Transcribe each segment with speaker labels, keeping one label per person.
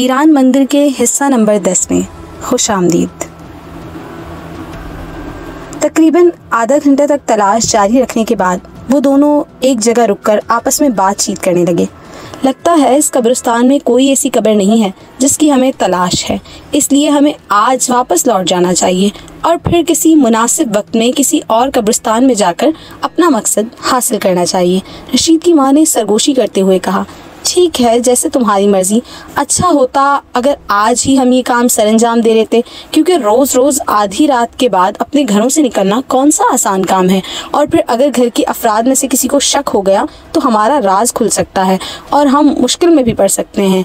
Speaker 1: वीरान मंदिर के हिस्सा नंबर 10 में खुश आमदीद। तकरीबन आधा घंटा तक तलाश जारी रखने के बाद वो दोनों एक जगह रुककर आपस में बातचीत करने लगे। लगता है इस कब्रिस्तान में कोई ऐसी कब्र नहीं है जिसकी हमें तलाश है, इसलिए हमें आज वापस लौट जाना चाहिए और फिर किसी मुनासिब वक्त में किसी और कब्रिस्तान में जाकर अपना मकसद हासिल करना चाहिए। रशीद की माँ ने सरगोशी करते हुए कहा, ठीक है, जैसे तुम्हारी मर्जी। अच्छा होता अगर आज ही हम ये काम सरंजाम दे लेते, क्योंकि रोज़ रोज़ आधी रात के बाद अपने घरों से निकलना कौन सा आसान काम है। और फिर अगर घर के अफराद में से किसी को शक हो गया तो हमारा राज खुल सकता है और हम मुश्किल में भी पड़ सकते हैं।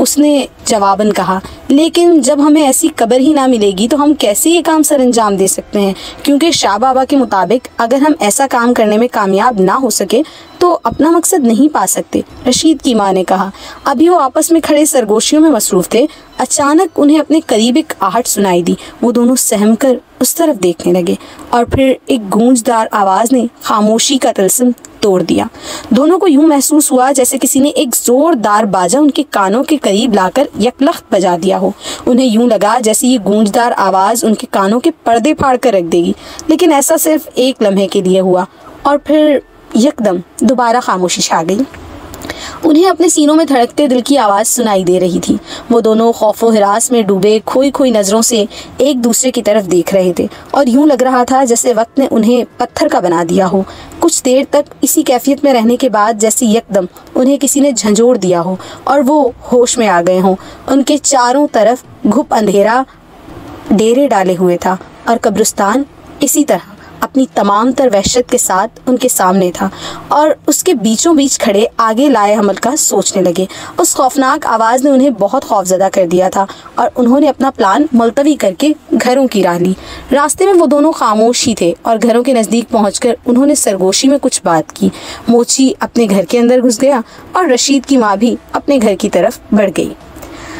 Speaker 1: उसने जवाबन कहा, लेकिन जब हमें ऐसी कब्र ही ना मिलेगी तो हम कैसे ये काम सरंजाम दे सकते हैं, क्योंकि शाह बाबा के मुताबिक अगर हम ऐसा काम करने में कामयाब ना हो सके तो अपना मकसद नहीं पा सकते। रशीद की माँ ने कहा। अभी वो आपस में खड़े सरगोशियों में मसरूफ़ थे। अचानक उन्हें अपने करीब एक आहट सुनाई दी। वो दोनों सहम कर उस तरफ देखने लगे और फिर एक गूंजदार आवाज़ ने खामोशी का तिलस्म तोड़ दिया। दोनों को यूं महसूस हुआ जैसे किसी ने एक ज़ोरदार बाजा उनके कानों के करीब लाकर यकलख्त बजा दिया हो। उन्हें यूं लगा जैसे ये गूंजदार आवाज़ उनके कानों के पर्दे फाड़ कर रख देगी, लेकिन ऐसा सिर्फ एक लम्हे के लिए हुआ और फिर यकदम दोबारा खामोशी छा गई। उन्हें अपने सीनों में धड़कते दिल की आवाज़ सुनाई दे रही थी। वो दोनों खौफो हिरास में डूबे खोई खोई नज़रों से एक दूसरे की तरफ देख रहे थे और यूं लग रहा था जैसे वक्त ने उन्हें पत्थर का बना दिया हो। कुछ देर तक इसी कैफियत में रहने के बाद जैसे यकदम उन्हें किसी ने झंझोड़ दिया हो और वो होश में आ गए हों। उनके चारों तरफ घुप अंधेरा डेरे डाले हुए था और कब्रिस्तान इसी तरह अपनी तमाम तर वहशत के साथ उनके सामने था और उसके बीचों बीच खड़े आगे लाए हमल का सोचने लगे। उस खौफनाक आवाज़ ने उन्हें बहुत खौफजदा कर दिया था और उन्होंने अपना प्लान मुलतवी करके घरों की राह ली। रास्ते में वो दोनों खामोश ही थे और घरों के नज़दीक पहुंचकर उन्होंने सरगोशी में कुछ बात की। मोची अपने घर के अंदर घुस गया और रशीद की माँ भी अपने घर की तरफ बढ़ गई।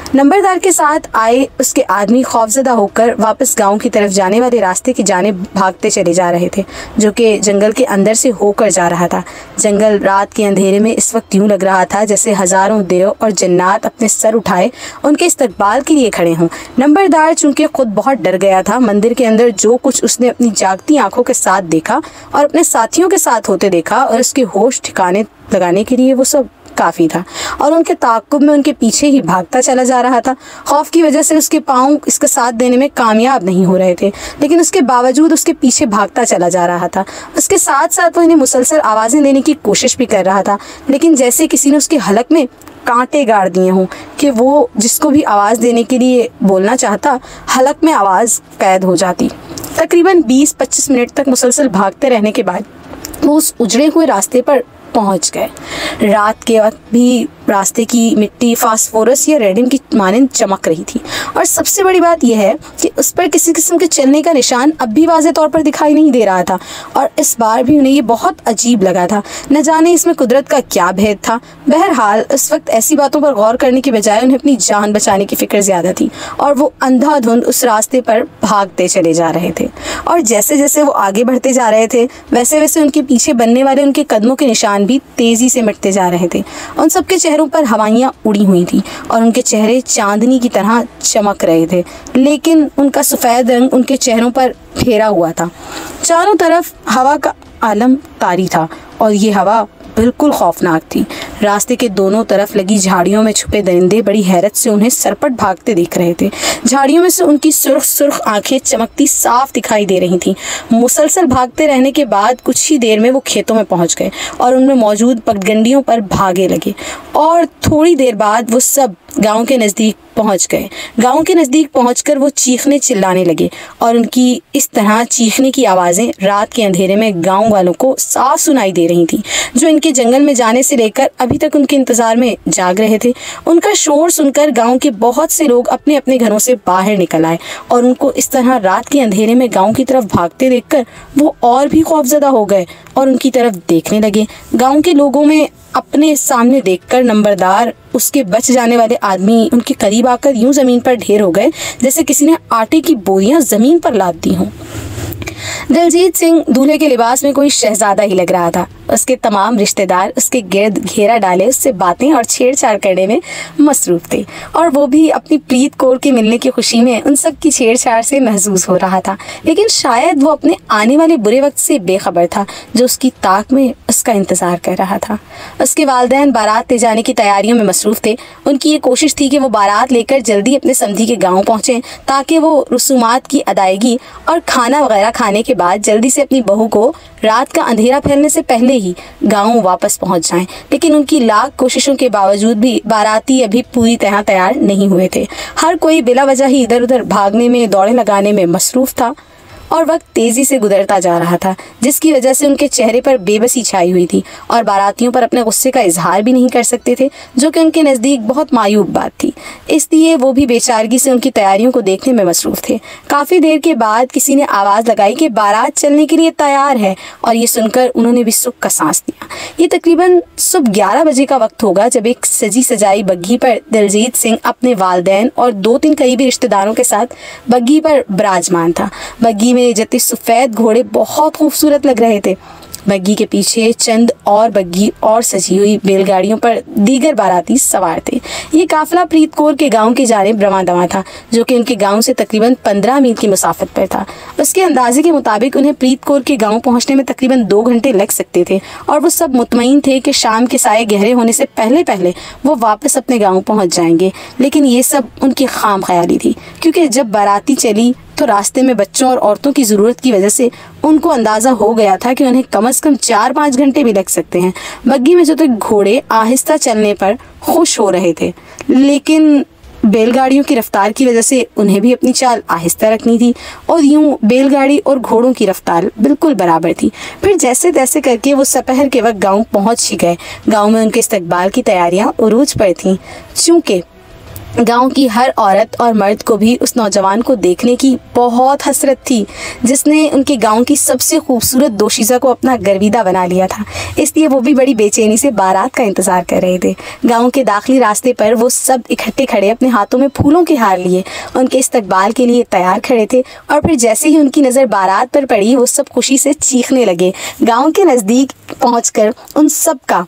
Speaker 1: नंबरदार के साथ आए उसके आदमी खौफजदा होकर वापस गांव की तरफ जाने वाले रास्ते की जानिब भागते चले जा रहे थे, जो कि जंगल के अंदर से होकर जा रहा था। जंगल रात के अंधेरे में इस वक्त यूं लग रहा था जैसे हज़ारों देव और जन्नात अपने सर उठाए उनके इस्तकबाल के लिए खड़े हों। नंबरदार चूँकि खुद बहुत डर गया था, मंदिर के अंदर जो कुछ उसने अपनी जागती आंखों के साथ देखा और अपने साथियों के साथ होते देखा और उसके होश ठिकाने लगाने के लिए वो सब काफ़ी था और उनके ताक़ुब में उनके पीछे ही भागता चला जा रहा था। खौफ की वजह से उसके पाँव इसका साथ देने में कामयाब नहीं हो रहे थे, लेकिन उसके बावजूद उसके पीछे भागता चला जा रहा था। उसके साथ साथ वो इन्हें मुसलसल आवाज़ें देने की कोशिश भी कर रहा था, लेकिन जैसे किसी ने उसके हलक में कांटे गाड़ दिए हों कि वो जिसको भी आवाज़ देने के लिए बोलना चाहता, हलक में आवाज़ कैद हो जाती। तकरीबन 20-25 मिनट तक मुसलसल भागते रहने के बाद वो उस उजड़े हुए रास्ते पर पहुंच गए। रात के वक्त भी रास्ते की मिट्टी फास्फोरस या रेडियम की मानंद चमक रही थी और सबसे बड़ी बात यह है कि उस पर किसी किस्म के चलने का निशान अब भी वाज़े तौर पर दिखाई नहीं दे रहा था और इस बार भी उन्हें ये बहुत अजीब लगा था। न जाने इसमें कुदरत का क्या भेद था। बहरहाल उस वक्त ऐसी बातों पर गौर करने के बजाय उन्हें अपनी जान बचाने की फ़िक्र ज़्यादा थी और वो अंधाधुंध उस रास्ते पर भागते चले जा रहे थे और जैसे जैसे वो आगे बढ़ते जा रहे थे वैसे वैसे उनके पीछे बनने वाले उनके कदमों के निशान भी तेज़ी से मिटते जा रहे थे। उन सबके चेहरों पर हवाइयाँ उड़ी हुई थी और उनके चेहरे चांदनी की तरह चमक रहे थे, लेकिन उनका सफ़ेद रंग उनके चेहरों पर फेरा हुआ था। चारों तरफ हवा का आलम तारी था और ये हवा बिल्कुल खौफनाक थी। रास्ते के दोनों तरफ लगी झाड़ियों में छुपे दरिंदे बड़ी हैरत से उन्हें सरपट भागते देख रहे थे। झाड़ियों में से उनकी सुर्ख सुर्ख आंखें चमकती साफ दिखाई दे रही थीं। मुसलसल भागते रहने के बाद कुछ ही देर में वो खेतों में पहुंच गए और उनमें मौजूद पगडंडियों पर भागे लगे और थोड़ी देर बाद वो सब गांव के नज़दीक पहुंच गए। गांव के नज़दीक पहुंचकर वो चीखने चिल्लाने लगे और उनकी इस तरह चीखने की आवाज़ें रात के अंधेरे में गांव वालों को साफ सुनाई दे रही थीं, जो इनके जंगल में जाने से लेकर अभी तक उनके इंतज़ार में जाग रहे थे। उनका शोर सुनकर गांव के बहुत से लोग अपने अपने घरों से बाहर निकल आए और उनको इस तरह रात के अंधेरे में गांव की तरफ भागते देखकर वो और भी खौफजदा हो गए और उनकी तरफ देखने लगे। गांव के लोगों में अपने सामने देखकर नंबरदार उसके बच जाने वाले आदमी उनके करीब आकर यूं ज़मीन पर ढेर हो गए जैसे किसी ने आटे की बोरियां ज़मीन पर लाद दी हों। दिलजीत सिंह दूल्हे के लिबास में कोई शहजादा ही लग रहा था। उसके तमाम रिश्तेदार उसके गिर्द घेरा डाले उससे बातें और छेड़छाड़ करने में मसरूफ थे, और वो भी अपनी प्रीत कौर के मिलने की खुशी में उन सब की छेड़छाड़ से महसूस हो रहा था। लेकिन शायद वो अपने आने वाले बुरे वक्त से बेखबर था जो उसकी ताक में उसका इंतजार कर रहा था। उसके वालिदैन बारात ले जाने की तैयारियों में मसरूफ थे। उनकी ये कोशिश थी कि वो बारात लेकर जल्दी अपने समधी के गाँव पहुँचें ताकि वो रसूमात की अदायगी और खाना वगैरह खाने के बाद जल्दी से अपनी बहू को रात का अंधेरा फैलने से पहले ही गांव वापस पहुंच जाएं। लेकिन उनकी लाख कोशिशों के बावजूद भी बाराती अभी पूरी तरह तैयार नहीं हुए थे। हर कोई बिला वजह ही इधर उधर भागने में, दौड़े लगाने में मसरूफ था, और वक्त तेजी से गुजरता जा रहा था, जिसकी वजह से उनके चेहरे पर बेबसी छाई हुई थी और बारातियों पर अपने गुस्से का इजहार भी नहीं कर सकते थे, जो कि उनके नज़दीक बहुत मायूब बात थी। इसलिए वो भी बेचारगी से उनकी तैयारियों को देखने में मसरूफ थे। काफ़ी देर के बाद किसी ने आवाज़ लगाई कि बारात चलने के लिए तैयार है, और ये सुनकर उन्होंने भी सुख का सांस लिया। ये तकरीबन सुबह 11 बजे का वक्त होगा जब एक सजी सजाई बग्घी पर दिलजीत सिंह अपने वालिदैन और 2-3 करीबी रिश्तेदारों के साथ बग्घी पर विराजमान था। बग्घी में जते सफ़ेद घोड़े बहुत खूबसूरत लग रहे थे। बग्घी के पीछे चंद और बग्घी और सजी हुई बैलगाड़ियों पर दीगर बाराती सवार थे। ये काफिला प्रीत कौर के गांव की जानिब रवां दवां था, जो कि उनके गांव से तकरीबन 15 मील की मुसाफत पर था। उसके अंदाजे के मुताबिक उन्हें प्रीत कौर के गांव पहुंचने में तकरीबन 2 घंटे लग सकते थे, और वो सब मुतमईन थे कि शाम के साए गहरे होने से पहले पहले वो वापस अपने गाँव पहुँच जाएंगे। लेकिन ये सब उनकी खाम ख्याली थी, क्योंकि जब बाराती चली तो रास्ते में बच्चों और औरतों की ज़रूरत की वजह से उनको अंदाज़ा हो गया था कि उन्हें कम से कम 4-5 घंटे भी लग सकते हैं। बग्घी में जो तो घोड़े आहिस्ता चलने पर खुश हो रहे थे, लेकिन बैलगाड़ियों की रफ्तार की वजह से उन्हें भी अपनी चाल आहिस्ता रखनी थी, और यूं बैलगाड़ी और घोड़ों की रफ्तार बिल्कुल बराबर थी। फिर जैसे तैसे करके वो सपहर के वक्त गाँव पहुँच ही गए। गाँव में उनके इस्तकबाल की तैयारियाँ उरूज पर थीं, चूँकि गांव की हर औरत और मर्द को भी उस नौजवान को देखने की बहुत हसरत थी जिसने उनके गांव की सबसे खूबसूरत दोशीज़ा को अपना गर्विदा बना लिया था। इसलिए वो भी बड़ी बेचैनी से बारात का इंतज़ार कर रहे थे। गांव के दाखिली रास्ते पर वो सब इकट्ठे खड़े अपने हाथों में फूलों के हार लिए उनके इस्तकबाल के लिए तैयार खड़े थे, और फिर जैसे ही उनकी नज़र बारात पर पड़ी वो सब खुशी से चीखने लगे। गाँव के नज़दीक पहुँच उन सब का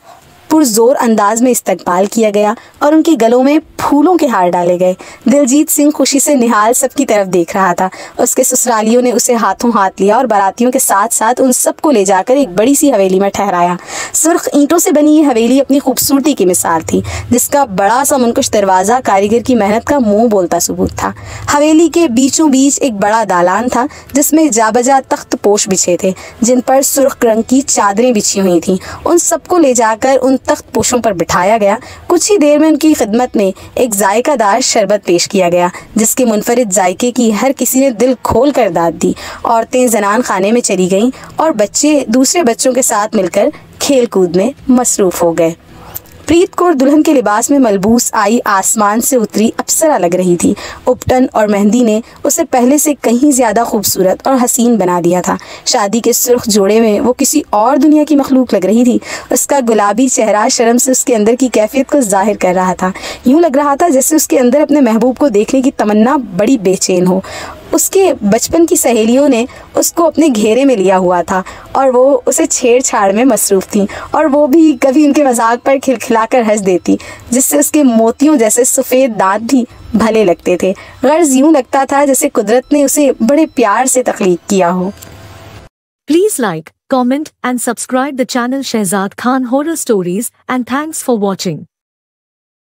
Speaker 1: पुरजोर अंदाज में इस्तकबाल किया गया और उनके गलों में फूलों के हार डाले गए। दिलजीत सिंह खुशी से निहाल सबकी तरफ देख रहा था। उसके ससुरालियों ने उसे हाथों हाथ लिया और बारातियों के साथ साथ उन सबको ले जाकर एक बड़ी सी हवेली में ठहराया। सुर्ख ईंटों से बनी ये हवेली अपनी खूबसूरती की मिसाल थी, जिसका बड़ा सा मुनकुश दरवाज़ा कारीगर की मेहनत का मुंह बोलता सबूत था। हवेली के बीचों बीच एक बड़ा दालान था जिसमें जाबजा तख्त पोश बिछे थे, जिन पर सुर्ख रंग की चादरें बिछी हुई थीं। उन सबको ले जाकर उन तख्त पोशों पर बिठाया गया। कुछ ही देर में उनकी खिदमत में एक जायकादार शरबत पेश किया गया, जिसके मुनफरिद जायके की हर किसी ने दिल खोल कर दाद दी। औरतें जनान खाने में चली गईं और बच्चे दूसरे बच्चों के साथ मिलकर खेल कूद में मसरूफ़ हो गए। प्रीत कौर दुल्हन के लिबास में मलबूस आई आसमान से उतरी अप्सरा लग रही थी। उपटन और मेहंदी ने उसे पहले से कहीं ज़्यादा खूबसूरत और हसीन बना दिया था। शादी के सुर्ख जोड़े में वो किसी और दुनिया की मखलूक लग रही थी। उसका गुलाबी चेहरा शर्म से उसके अंदर की कैफियत को जाहिर कर रहा था। यूँ लग रहा था जैसे उसके अंदर अपने महबूब को देखने की तमन्ना बड़ी बेचैन हो। उसके बचपन की सहेलियों ने उसको अपने घेरे में लिया हुआ था और वो उसे छेड़छाड़ में मसरूफ़ थी, और वो भी कभी उनके मजाक पर खिलखिलाकर हंस देती, जिससे उसके मोतियों जैसे सफ़ेद दांत भी भले लगते थे। गर्ज यूँ लगता था जैसे कुदरत ने उसे बड़े प्यार से तख्लीक किया हो।
Speaker 2: Please like, comment and subscribe the channel Shehzad Khan Horror Stories, and thanks for watching.